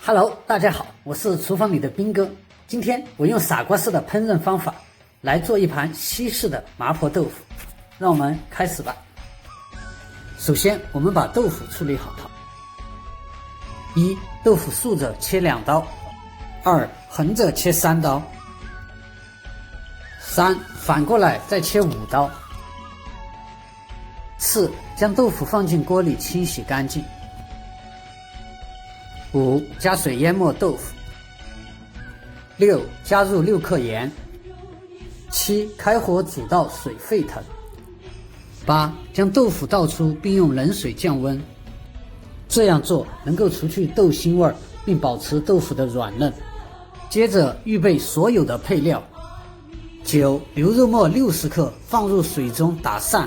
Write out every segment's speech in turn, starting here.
Hello， 大家好，我是厨房里的兵哥。今天我用傻瓜式的烹饪方法来做一盘西式的麻婆豆腐，让我们开始吧。首先，我们把豆腐处理好。一、豆腐竖着切2刀；二、横着切3刀；三、反过来再切5刀；四、将豆腐放进锅里清洗干净；五、加水淹没豆腐；六、加入6克盐；七、开火煮到水沸腾；八、将豆腐倒出并用冷水降温。这样做能够除去豆腥味，并保持豆腐的软嫩。接着预备所有的配料。9、牛肉末60克放入水中打散。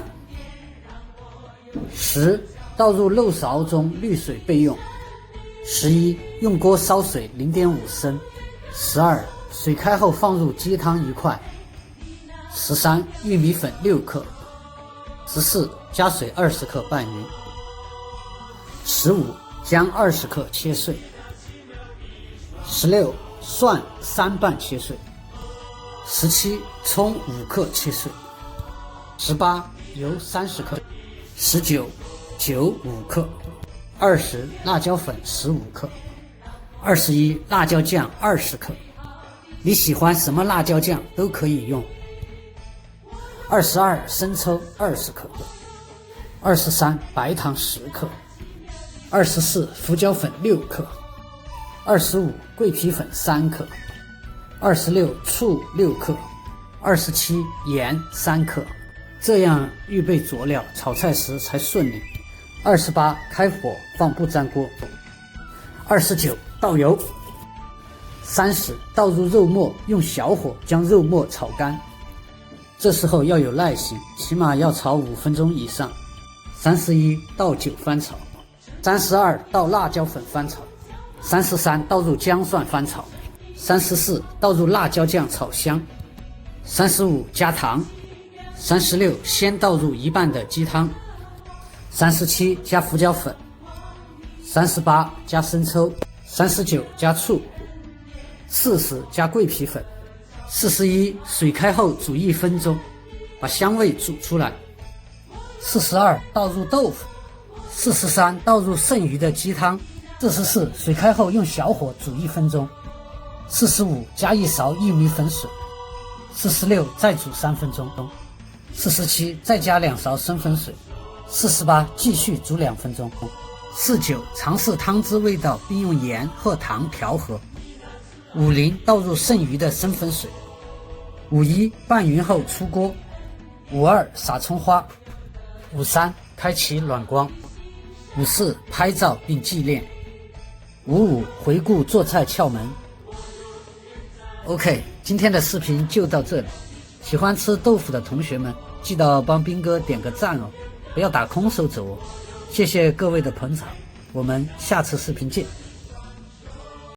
10、倒入漏勺中滤水备用。11、用锅烧水 0.5 升。12、水开后放入鸡汤1块。13、玉米粉6克。14、加水20克拌匀。15、姜20克切碎。16、蒜3瓣切碎。17、葱5克切碎。18、油30克。19、酒5克。20、辣椒粉15克。21、辣椒酱20克。你喜欢什么辣椒酱都可以用。22、生抽20克。23、白糖10克。24、胡椒粉6克。25、桂皮粉3克。26、醋6克。27、盐3克。这样预备佐料，炒菜时才顺利。28、开火放不粘锅。29、倒油。30、倒入肉末，用小火将肉末炒干。这时候要有耐心，起码要炒5分钟以上。31、倒酒翻炒。32、倒辣椒粉翻炒。33、倒入姜蒜翻炒。34、倒入辣椒酱炒香。35、加糖。36、先倒入1半的鸡汤。37、加胡椒粉。38、加生抽。39、加醋。40、加桂皮粉。41、水开后煮1分钟，把香味煮出来。42、倒入豆腐。43、倒入剩余的鸡汤。44、水开后用小火煮1分钟。45、加1勺玉米粉水。46、再煮3分钟。47、再加2勺生粉水。48、继续煮2分钟。49、尝试汤汁味道并用盐或糖调和。50、倒入剩余的生粉水。51、拌匀后出锅。52、撒葱花。53、开启暖光。54、拍照并纪念。55、回顾做菜窍门。OK， 今天的视频就到这里。喜欢吃豆腐的同学们，记得帮兵哥点个赞哦，不要打空手走哦。谢谢各位的捧场，我们下次视频见。